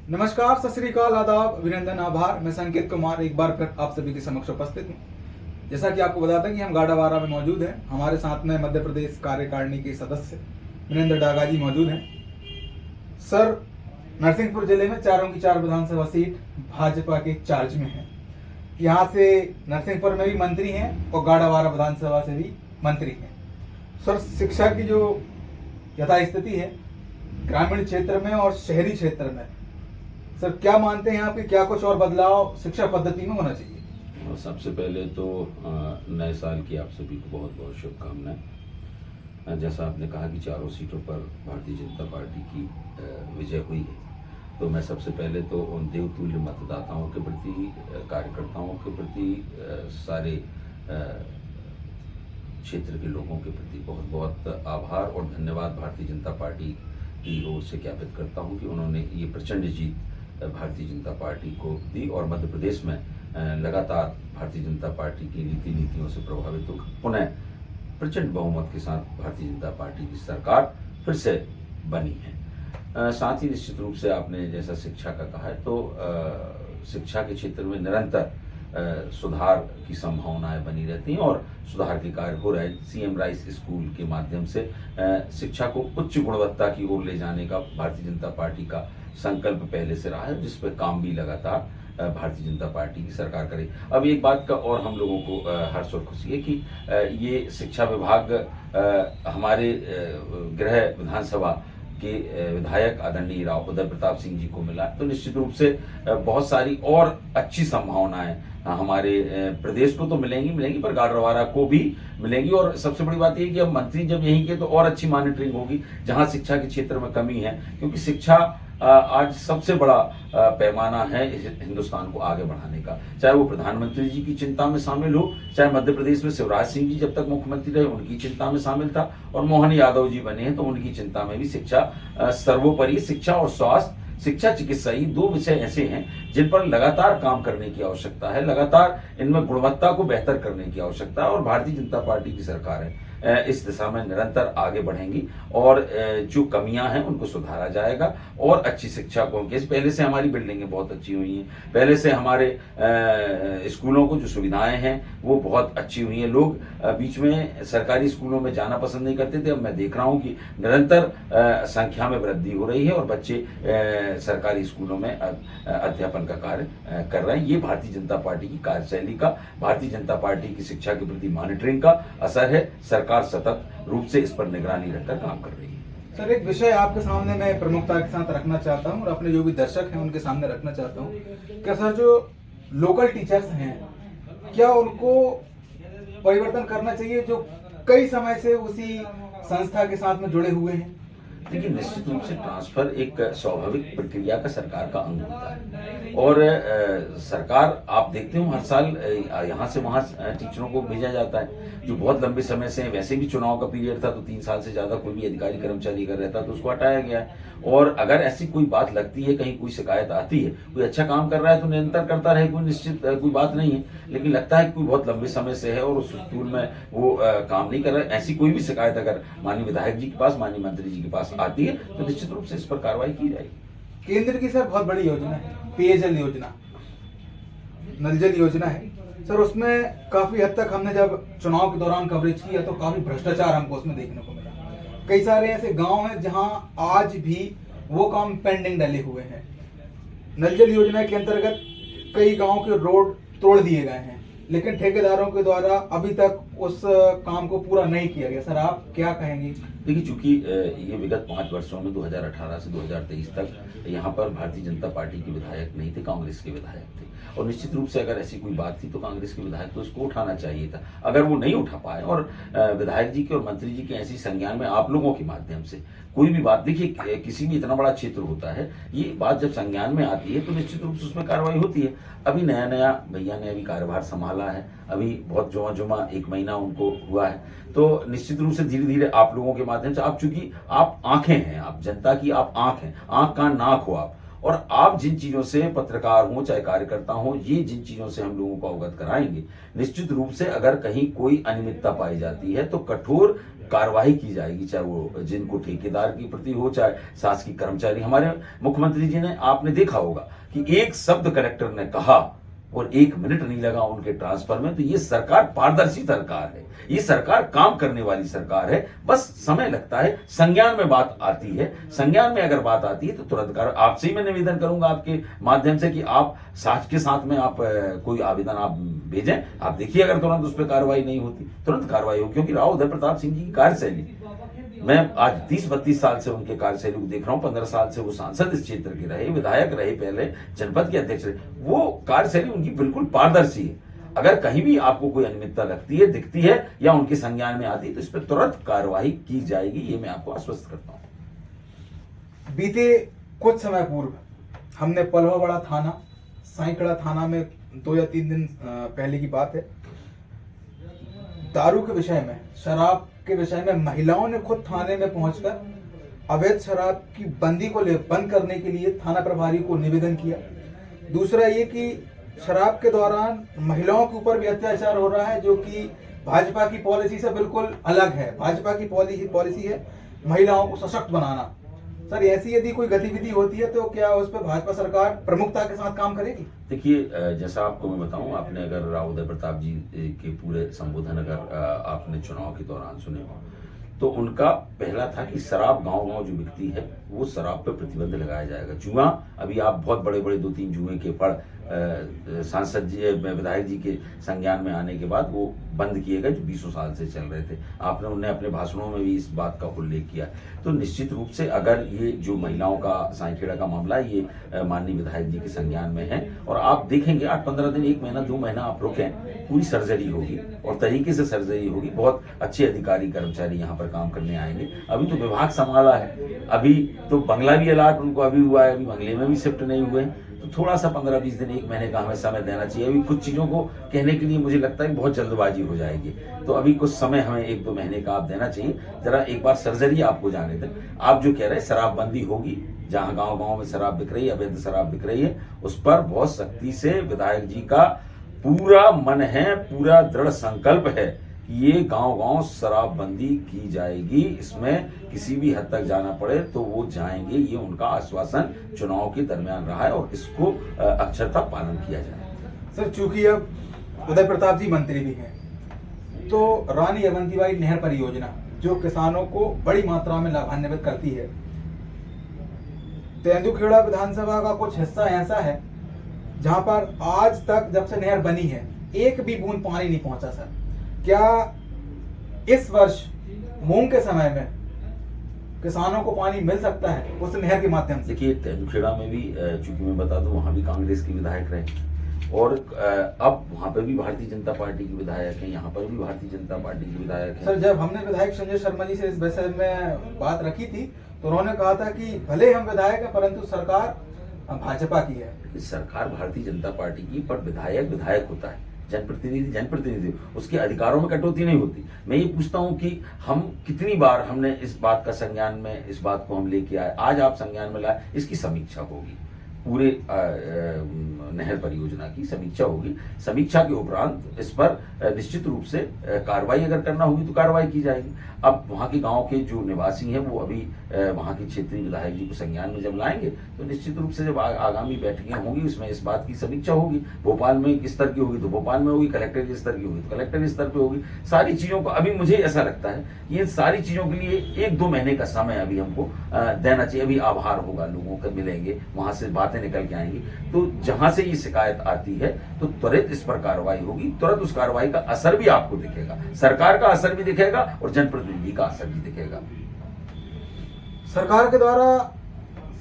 नमस्कार, सत श्री अकाल, आदाब, अभिनंदन, आभार। मैं संकेत कुमार एक बार फिर आप सभी के समक्ष उपस्थित हूँ। जैसा कि आपको बताते हैं कि हम गाड़ावारा में मौजूद हैं। हमारे साथ में मध्य प्रदेश कार्यकारिणी के सदस्य वीरेंद्र डागा जी मौजूद हैं। सर, नरसिंहपुर जिले में चारों की चार विधानसभा सीट भाजपा के चार्ज में है। यहाँ से नरसिंहपुर में भी मंत्री हैं और गाड़ावारा विधानसभा से भी मंत्री हैं। सर, शिक्षा की जो यथास्थिति है ग्रामीण क्षेत्र में और शहरी क्षेत्र में, सर क्या मानते हैं आप कि क्या कुछ और बदलाव शिक्षा पद्धति में होना चाहिए? सबसे पहले तो नए साल की आप सभी को बहुत बहुत शुभकामनाएं। जैसा आपने कहा कि चारों सीटों पर भारतीय जनता पार्टी की विजय हुई है, तो मैं सबसे पहले तो उन देवतुल्य मतदाताओं के प्रति, कार्यकर्ताओं के प्रति, सारे क्षेत्र के लोगों के प्रति बहुत बहुत आभार और धन्यवाद भारतीय जनता पार्टी की ओर से ज्ञापित करता हूं कि उन्होंने ये प्रचंड जीत भारतीय जनता पार्टी को दी और मध्य प्रदेश में लगातार भारतीय जनता पार्टी की नीतियों से प्रभावित होकर पुनः प्रचंड बहुमत के साथ भारतीय जनता पार्टी की सरकार फिर से बनी है। साथ ही निश्चित रूप से आपने जैसा शिक्षा का कहा है, तो शिक्षा के क्षेत्र में निरंतर सुधार की संभावनाएं बनी रहती हैं और सुधार के कार्य हो रहे हैं। सीएम राइस स्कूल के माध्यम से शिक्षा को उच्च गुणवत्ता की ओर ले जाने का भारतीय जनता पार्टी का संकल्प पहले से रहा है, जिस पर काम भी लगातार भारतीय जनता पार्टी की सरकार करे। अब एक बात का और हम लोगों को हर्ष और खुशी है कि ये शिक्षा विभाग हमारे गृह विधानसभा के विधायक आदरणीय राव उदय प्रताप सिंह जी को मिला, तो निश्चित रूप से बहुत सारी और अच्छी संभावनाएं हमारे प्रदेश को तो मिलेंगी पर गाड़ावारा को भी मिलेंगी। और सबसे बड़ी बात यह है कि अब मंत्री जब यहीं के, तो और अच्छी मॉनिटरिंग होगी जहां शिक्षा के क्षेत्र में कमी है, क्योंकि शिक्षा आज सबसे बड़ा पैमाना है हिंदुस्तान को आगे बढ़ाने का। चाहे वो प्रधानमंत्री जी की चिंता में शामिल हो, चाहे मध्य प्रदेश में शिवराज सिंह जी जब तक मुख्यमंत्री रहे उनकी चिंता में शामिल था, और मोहन यादव जी बने हैं तो उनकी चिंता में भी शिक्षा सर्वोपरि। शिक्षा और स्वास्थ्य, शिक्षा चिकित्सा, ये दो विषय ऐसे हैं जिन पर लगातार काम करने की आवश्यकता है, लगातार इनमें गुणवत्ता को बेहतर करने की आवश्यकता है। और भारतीय जनता पार्टी की सरकार है इस दिशा में निरंतर आगे बढ़ेंगी और जो कमियां हैं उनको सुधारा जाएगा और अच्छी शिक्षा को, पहले से हमारी बिल्डिंगें बहुत अच्छी हुई हैं, पहले से हमारे स्कूलों को जो सुविधाएं हैं वो बहुत अच्छी हुई हैं। लोग बीच में सरकारी स्कूलों में जाना पसंद नहीं करते थे, अब मैं देख रहा हूं कि निरंतर संख्या में वृद्धि हो रही है और बच्चे सरकारी स्कूलों में अध्यापन का कार्य कर रहे हैं। ये भारतीय जनता पार्टी की कार्यशैली का, भारतीय जनता पार्टी की शिक्षा के प्रति मॉनिटरिंग का असर है। सरकार सतत रूप से इस पर निगरानी रखकर काम कर रही है। सर, एक विषय आपके सामने मैं प्रमुखता के साथ रखना चाहता हूं और अपने जो भी दर्शक हैं उनके सामने रखना चाहता हूं। क्या सर, जो लोकल टीचर्स हैं, क्या उनको परिवर्तन करना चाहिए जो कई समय से उसी संस्था के साथ में जुड़े हुए हैं? लेकिन निश्चित रूप से ट्रांसफर एक स्वाभाविक प्रक्रिया का सरकार का अंग होता है और सरकार, आप देखते हो हर साल यहाँ से वहां टीचरों को भेजा जाता है जो बहुत लंबे समय से, वैसे भी चुनाव का पीरियड था तो 3 साल से ज्यादा कोई भी अधिकारी कर्मचारी कर रहता तो उसको हटाया गया है। और अगर ऐसी कोई बात लगती है, कहीं कोई शिकायत आती है, कोई अच्छा काम कर रहा है तो निरंतर करता रहे, कोई निश्चित कोई बात नहीं है। लेकिन लगता है कि कोई बहुत लंबे समय से है और उस स्कूल में वो काम नहीं कर रहा है, ऐसी कोई भी शिकायत अगर माननीय विधायक जी के पास, माननीय मंत्री जी के पास आती है तो निश्चित रूप से इस पर कार्रवाई की जाएगी। केंद्र की सर बहुत बड़ी योजना है पेयजल योजना, नल जल योजना है सर। उसमें काफी हद तक हमने जब चुनाव के दौरान कवरेज किया तो काफी भ्रष्टाचार हमको उसमें देखने को मिला। कई सारे ऐसे गांव हैं जहां आज भी वो काम पेंडिंग डले हुए हैं। नल जल योजना के अंतर्गत कई गांव के रोड तोड़ दिए गए हैं, लेकिन ठेकेदारों के द्वारा अभी तक उस काम को पूरा नहीं किया गया। सर, आप क्या कहेंगे? देखिए, चूंकि ये विगत 5 वर्षों में 2018 से 2023 तक यहाँ पर भारतीय जनता पार्टी के विधायक नहीं थे, कांग्रेस के विधायक थे, और निश्चित रूप से अगर ऐसी कोई बात थी तो कांग्रेस के विधायक तो उसको उठाना चाहिए था। अगर वो नहीं उठा पाए और विधायक जी के और मंत्री जी के ऐसी संज्ञान में आप लोगों के माध्यम से कोई भी बात, देखिए किसी भी इतना बड़ा क्षेत्र होता है, ये बात जब संज्ञान में आती है तो निश्चित रूप से उसमें कार्रवाई होती है। अभी नया भैया ने अभी कार्यभार संभाला है, अभी बहुत जुमा 1 महीना उनको हुआ है, तो निश्चित रूप से धीरे धीरे आप लोगों के माध्यम से, आप चूंकि आप आंखें हैं, आप जनता की आप आंख हैं, आंख कान नाक हो आप, और आप जिन चीजों से पत्रकार हो चाहे कार्यकर्ता हो, ये जिन चीजों से हम लोगों को अवगत कराएंगे, निश्चित रूप से अगर कहीं कोई अनियमितता पाई जाती है तो कठोर कार्रवाई की जाएगी, चाहे वो जिनको ठेकेदार के प्रति हो चाहे शासकीय कर्मचारी। हमारे मुख्यमंत्री जी ने, आपने देखा होगा कि एक शब्द कलेक्टर ने कहा और 1 मिनट नहीं लगा उनके ट्रांसफर में। तो ये सरकार पारदर्शी सरकार है, ये सरकार काम करने वाली सरकार है। बस समय लगता है, संज्ञान में बात आती है, संज्ञान में अगर बात आती है तो तुरंत कर। आपसे ही मैं निवेदन करूंगा आपके माध्यम से कि आप साथ के साथ में आप कोई आवेदन आप भेजें, आप देखिए अगर तुरंत उस पर कार्रवाई नहीं होती, तुरंत कार्रवाई हो। क्योंकि राव उदय प्रताप सिंह जी की कार्यशैली, मैं आज 30-32 साल से उनके कार्यशैली को देख रहा हूं। 15 साल से वो सांसद इस क्षेत्र के रहे, विधायक रहे, पहले जनपद के अध्यक्ष रहे। वो कार्यशैली उनकी बिल्कुल पारदर्शी है। अगर कहीं भी आपको कोई अनियमितता लगती है, दिखती है या उनके संज्ञान में आती है तो इस पर तुरंत कार्रवाई की जाएगी, ये मैं आपको आश्वस्त करता हूं। बीते कुछ समय पूर्व हमने पलवाबड़ा थाना, साईकड़ा थाना में 2 या 3 दिन पहले की बात है, दारू के विषय में, शराब के विषय में महिलाओं ने खुद थाने में पहुंचकर अवैध शराब की बंदी को बंद करने के लिए थाना प्रभारी को निवेदन किया। दूसरा ये कि शराब के दौरान महिलाओं के ऊपर भी अत्याचार हो रहा है, जो कि भाजपा की पॉलिसी से बिल्कुल अलग है। भाजपा की पॉलिसी है महिलाओं को सशक्त बनाना। सर, ऐसी यदि कोई गतिविधि होती है तो क्या उस पर भाजपा सरकार प्रमुखता के साथ काम करेगी? देखिए, जैसा आपको मैं बताऊं, आपने अगर राव उदय प्रताप जी के पूरे संबोधन अगर आपने चुनाव के दौरान सुने हो तो उनका पहला था कि शराब गांव-गांव जो बिकती है वो शराब पे प्रतिबंध लगाया जाएगा। जुआ, अभी आप बहुत बड़े-बड़े 2-3 जुए के फड़ सांसद जी, विधायक जी के संज्ञान में आने के बाद वो बंद किए गए, जो 20 साल से चल रहे थे। आपने उन्हें अपने भाषणों में भी इस बात का उल्लेख किया। तो निश्चित रूप से अगर ये जो महिलाओं का साईखेड़ा का मामला, ये माननीय विधायक जी के संज्ञान में है और आप देखेंगे 8-15 दिन, 1 महीना, 2 महीना आप रुकें, पूरी सर्जरी होगी और तरीके से सर्जरी होगी। बहुत अच्छे अधिकारी कर्मचारी यहाँ पर काम करने आएंगे। अभी तो विभाग संभाला है, अभी तो बंगला भी अलाट उनको अभी हुआ है, अभी बंगले में भी शिफ्ट नहीं हुए। तो थोड़ा सा 15-20 दिन, 1 महीने का हमें समय देना चाहिए। अभी कुछ चीजों को कहने के लिए मुझे लगता है कि बहुत जल्दबाजी हो जाएगी, तो अभी कुछ समय हमें 1-2 महीने का आप देना चाहिए। जरा एक बार सर्जरी आपको जाने दें। आप जो कह रहे हैं शराबबंदी होगी, जहां गांव-गांव में शराब बिक रही है, अवैध शराब बिक रही है, उस पर बहुत सख्ती से विधायक जी का पूरा मन है, पूरा दृढ़ संकल्प है कि ये गांव-गांव शराबबंदी की जाएगी। इसमें किसी भी हद तक जाना पड़े तो वो जाएंगे, ये उनका आश्वासन चुनाव के दरमियान रहा है और इसको अक्षरता पालन किया जाए। सर, चूंकि अब उदय प्रताप जी मंत्री भी हैं, तो रानी अवंतीबाई नहर परियोजना जो किसानों को बड़ी मात्रा में लाभान्वित करती है, तेंदुखेड़ा विधानसभा का कुछ हिस्सा ऐसा है जहां पर आज तक जब से नहर बनी है एक भी बूंद पानी नहीं पहुंचा। सर, क्या इस वर्ष मूंग के समय में किसानों को पानी मिल सकता है उस नहर के माध्यम से? देखिए, तेंदुखेड़ा में भी, चूंकि मैं बता दूं, वहां भी कांग्रेस के विधायक रहे और अब वहां पर भी भारतीय जनता पार्टी के विधायक हैं, यहाँ पर भी भारतीय जनता पार्टी के विधायक हैं। सर, जब हमने विधायक संजय शर्मा जी से इस विषय में बात रखी थी तो उन्होंने कहा था कि भले हम विधायक हैं परंतु सरकार भाजपा की है। सरकार भारतीय जनता पार्टी की, पर विधायक विधायक होता है, जनप्रतिनिधि जनप्रतिनिधि, उसके अधिकारों में कटौती नहीं होती। मैं ये पूछता हूं कि हम कितनी बार हमने इस बात का संज्ञान में, इस बात को हम लेके आए, आज आप संज्ञान में लाए, इसकी समीक्षा होगी, पूरे नहर परियोजना की समीक्षा होगी। समीक्षा के उपरांत इस पर निश्चित रूप से कार्रवाई अगर करना होगी तो कार्रवाई की जाएगी। अब वहां के गांव के जो निवासी हैं वो अभी वहां के क्षेत्रीय विधायक जी को संज्ञान में जब लाएंगे तो निश्चित रूप से जब आगामी बैठकें होंगी उसमें इस बात की समीक्षा होगी। भोपाल में किस स्तर की होगी तो भोपाल में होगी, कलेक्टर के स्तर की होगी तो कलेक्टर के स्तर पे होगी। सारी चीजों को अभी मुझे ऐसा लगता है ये सारी चीजों के लिए 1-2 महीने का समय अभी हमको देना चाहिए। अभी आभार होगा, लोगों को मिलेंगे, वहां से बातें निकल के आएंगी, तो जहां से ये शिकायत आती है तो त्वरित इस पर कार्रवाई होगी। तुरंत उस कार्रवाई का असर भी आपको दिखेगा, सरकार का असर भी दिखेगा और जनप्रतिनिधि का असर भी दिखेगा। सरकार के द्वारा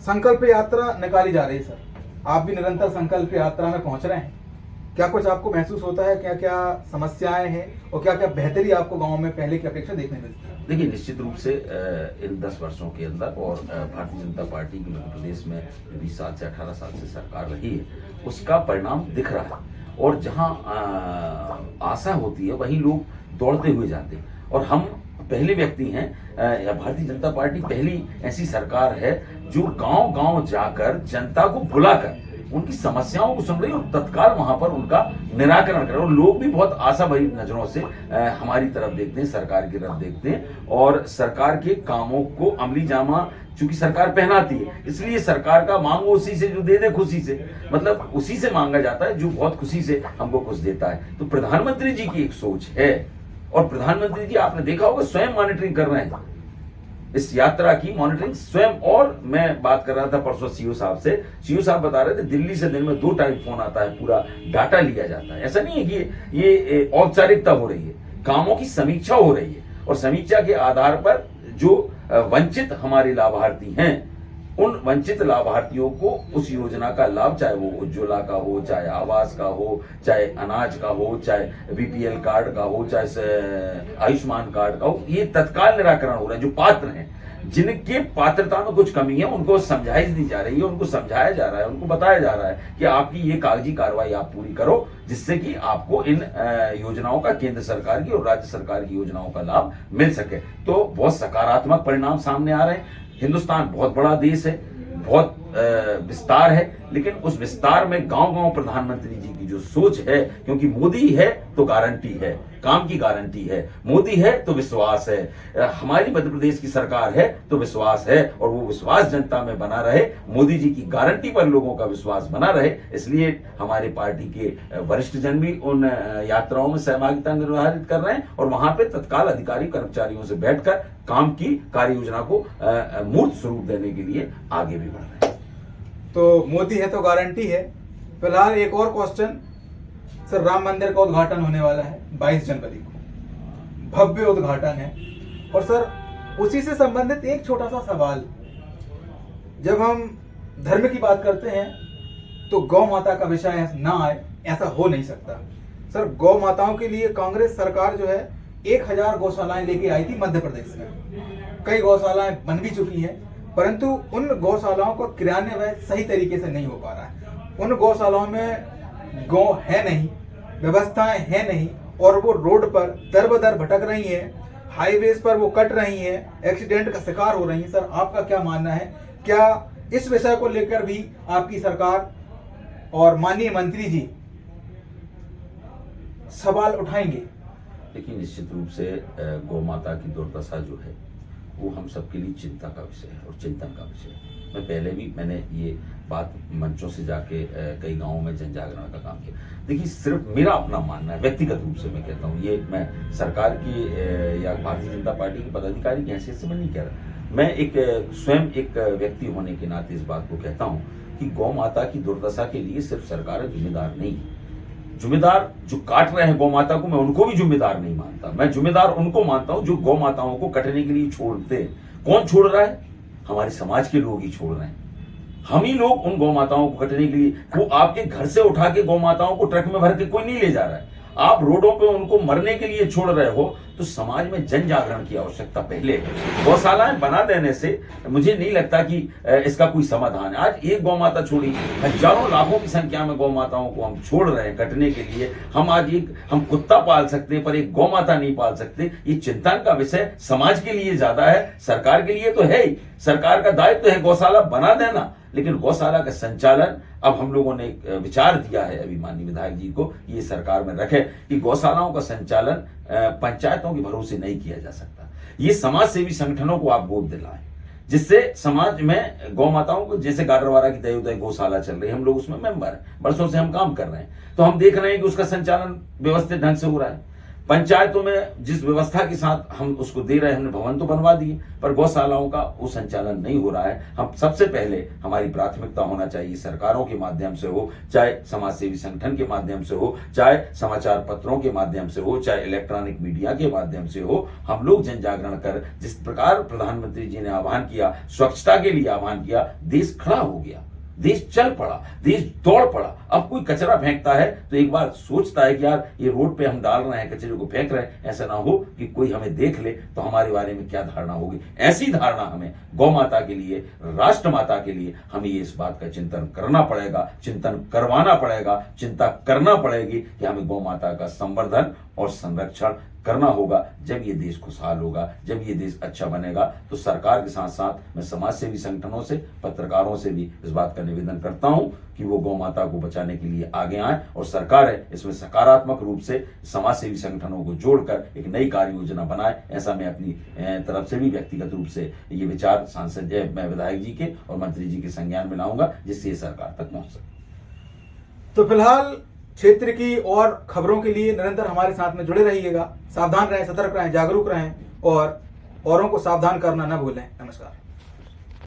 संकल्प यात्रा निकाली जा रही है। सर, आप भी निरंतर संकल्प यात्रा में पहुंच रहे हैं, क्या कुछ आपको महसूस होता है, क्या क्या समस्याएं हैं और क्या क्या बेहतरी आपको गांव में पहले की अपेक्षा देखने मिलती है? देखिए, निश्चित रूप से इन 10 वर्षों के अंदर और भारतीय जनता पार्टी की मध्य प्रदेश में 20 साल से 18 साल से सरकार रही है, उसका परिणाम दिख रहा है और जहां आशा होती है वहीं लोग दौड़ते हुए जाते हैं। और हम पहले व्यक्ति हैं या भारतीय जनता पार्टी पहली ऐसी सरकार है जो गांव गांव जाकर जनता को बुलाकर उनकी समस्याओं को सुन रही है और तत्काल वहां पर उनका निराकरण कर रहे हैं। और लोग भी बहुत आशा भरी नजरों से हमारी तरफ देखते हैं, सरकार की तरफ देखते हैं और सरकार के कामों को अमली जामा चूंकि सरकार पहनाती है, इसलिए सरकार का मांगो उसी से जो दे दे खुशी से, मतलब उसी से मांगा जाता है जो बहुत खुशी से हमको कुछ देता है। तो प्रधानमंत्री जी की एक सोच है और प्रधानमंत्री जी आपने देखा होगा स्वयं मॉनिटरिंग कर रहे हैं इस यात्रा की, मॉनिटरिंग स्वयं। और मैं बात कर रहा था परसों सीओ साहब से, सीओ साहब बता रहे थे दिल्ली से दिन में 2 टाइम फोन आता है, पूरा डाटा लिया जाता है। ऐसा नहीं है कि ये औपचारिकता हो रही है, कामों की समीक्षा हो रही है और समीक्षा के आधार पर जो वंचित हमारे लाभार्थी हैं उन वंचित लाभार्थियों को उस योजना का लाभ, चाहे वो उज्ज्वला का हो, चाहे आवास का हो, चाहे अनाज का हो, चाहे बीपीएल कार्ड का हो, चाहे आयुष्मान कार्ड का हो, ये तत्काल निराकरण हो रहा है। जो पात्र हैं, जिनके पात्रता में कुछ कमी है, उनको समझाइश दी जा रही है, उनको समझाया जा रहा है, उनको बताया जा रहा है कि आपकी ये कागजी कार्रवाई आप पूरी करो, जिससे कि आपको इन योजनाओं का, केंद्र सरकार की और राज्य सरकार की योजनाओं का लाभ मिल सके। तो बहुत सकारात्मक परिणाम सामने आ रहे हैं। हिंदुस्तान बहुत बड़ा देश है, बहुत विस्तार है, लेकिन उस विस्तार में गांव गांव प्रधानमंत्री जी की जो सोच है, क्योंकि मोदी है तो गारंटी है, काम की गारंटी है, मोदी है तो विश्वास है, हमारी मध्य प्रदेश की सरकार है तो विश्वास है और वो विश्वास जनता में बना रहे, मोदी जी की गारंटी पर लोगों का विश्वास बना रहे। इसलिए हमारी पार्टी के वरिष्ठ जन भी उन यात्राओं में सहभागिता निर्धारित कर रहे हैं और वहां पे तत्काल अधिकारी कर्मचारियों से बैठकर काम की कार्य योजना को मूर्त स्वरूप देने के लिए आगे भी बढ़ रहे हैं। तो मोदी है तो गारंटी है। फिलहाल एक और क्वेश्चन सर, राम मंदिर का उद्घाटन होने वाला है 22 जनवरी को, भव्य उद्घाटन है और सर उसी से संबंधित एक छोटा सा सवाल, जब हम धर्म की बात करते हैं तो गौ माता का विषय ना आए, ऐसा हो नहीं सकता। सर गौ माताओं के लिए कांग्रेस सरकार जो है 1000 गौशालाएं लेके आई थी मध्य प्रदेश में, कई गौशालाएं बन भी चुकी हैं, परंतु उन गौशालाओं का क्रियान्वयन सही तरीके से नहीं हो पा रहा है। उन गौशालाओं में गौ है नहीं, व्यवस्थाएं है नहीं और वो रोड पर दर बदर भटक रही हैं, हाईवेज पर वो कट रही हैं, एक्सीडेंट का शिकार हो रही हैं। सर आपका क्या मानना है, क्या इस विषय को लेकर भी आपकी सरकार और माननीय मंत्री जी सवाल उठाएंगे? देखिए, निश्चित रूप से गौ माता की दुर्दशा जो है वो हम सबके लिए चिंता का विषय है और चिंतन का विषय है। मैं पहले भी मैंने ये बात मंचों से जाके कई गांवों में जन जागरण का काम किया। देखिए, सिर्फ मेरा अपना मानना है, व्यक्तिगत रूप से मैं कहता हूँ, ये मैं सरकार की या भारतीय जनता पार्टी के पदाधिकारी की हैसियत से मैं नहीं कह रहा, मैं एक स्वयं एक व्यक्ति होने के नाते इस बात को कहता हूँ कि गौ माता की दुर्दशा के लिए सिर्फ सरकार जिम्मेदार नहीं है। जिम्मेदार जो काट रहे हैं गौ माता को, मैं उनको भी जिम्मेदार नहीं मानता, मैं जिम्मेदार उनको मानता हूं जो गौ माताओं को कटने के लिए छोड़ते हैं। कौन छोड़ रहा है? हमारे समाज के लोग ही छोड़ रहे हैं। हम ही लोग उन गौ माताओं को कटने के लिए, वो आपके घर से उठा के गौ माताओं को ट्रक में भर के कोई नहीं ले जा रहा है, आप रोडों पे उनको मरने के लिए छोड़ रहे हो। तो समाज में जन जागरण की आवश्यकता पहले है। गौशालाएं बना देने से मुझे नहीं लगता कि इसका कोई समाधान है। आज एक गौ माता छोड़ी, हजारों लाखों की संख्या में गौ माताओं को हम छोड़ रहे हैं कटने के लिए। हम आज हम कुत्ता पाल सकते हैं पर एक गौ माता नहीं पाल सकते। ये चिंतन का विषय समाज के लिए ज्यादा है, सरकार के लिए तो है ही, सरकार का दायित्व है गौशाला बना देना, लेकिन गौशाला का संचालन अब हम लोगों ने विचार दिया है अभी माननीय विधायक जी को, ये सरकार में रखे कि गौशालाओं का संचालन पंचायतों के भरोसे नहीं किया जा सकता। ये समाज सेवी संगठनों को आप गोद दिलाएं, जिससे समाज में गौ माताओं को, जैसे गाडरवारा की दयोदय गौशाला चल रही है, हम लोग उसमें मेंबर हैं, बरसों से हम काम कर रहे हैं, तो हम देख रहे हैं कि उसका संचालन व्यवस्थित ढंग से हो रहा है। पंचायतों में जिस व्यवस्था के साथ हम उसको दे रहे हैं, हमने भवन तो बनवा दिए, पर गौशालाओं का वो संचालन नहीं हो रहा है। हम सबसे पहले, हमारी प्राथमिकता होना चाहिए सरकारों के माध्यम से हो, चाहे समाज सेवी संगठन के माध्यम से हो, चाहे समाचार पत्रों के माध्यम से हो, चाहे इलेक्ट्रॉनिक मीडिया के माध्यम से हो, हम लोग जन जागरण कर, जिस प्रकार प्रधानमंत्री जी ने आह्वान किया, स्वच्छता के लिए आह्वान किया, देश खड़ा हो गया, देश चल पड़ा, देश दौड़ पड़ा। अब कोई कचरा फेंकता है तो एक बार सोचता है कि यार ये रोड पे हम डाल रहे हैं, कचरे को फेंक रहे हैं, ऐसा ना हो कि कोई हमें देख ले तो हमारे बारे में क्या धारणा होगी। ऐसी धारणा हमें गौ माता के लिए, राष्ट्र माता के लिए, हमें ये इस बात का चिंतन करना पड़ेगा, चिंतन करवाना पड़ेगा, चिंता करना पड़ेगी कि हमें गौ माता का संवर्धन और संरक्षण करना होगा। जब ये देश खुशहाल होगा, जब ये देश अच्छा बनेगा, तो सरकार के साथ साथ मैं समाज सेवी संगठनों से, पत्रकारों से भी इस बात का निवेदन करता हूं कि वो गौ माता को बचाने के लिए आगे आए, और सरकार है इसमें सकारात्मक रूप से समाज सेवी संगठनों को जोड़कर एक नई कार्य योजना बनाए। ऐसा मैं अपनी तरफ से भी व्यक्तिगत रूप से ये विचार सांसद मैं विधायक जी के और मंत्री जी के संज्ञान में लाऊंगा, जिससे ये सरकार तक पहुंच सके। तो फिलहाल क्षेत्र की और खबरों के लिए निरंतर हमारे साथ में जुड़े रहिएगा। सावधान रहें, सतर्क रहें, जागरूक रहें और औरों को सावधान करना न भूलें। नमस्कार।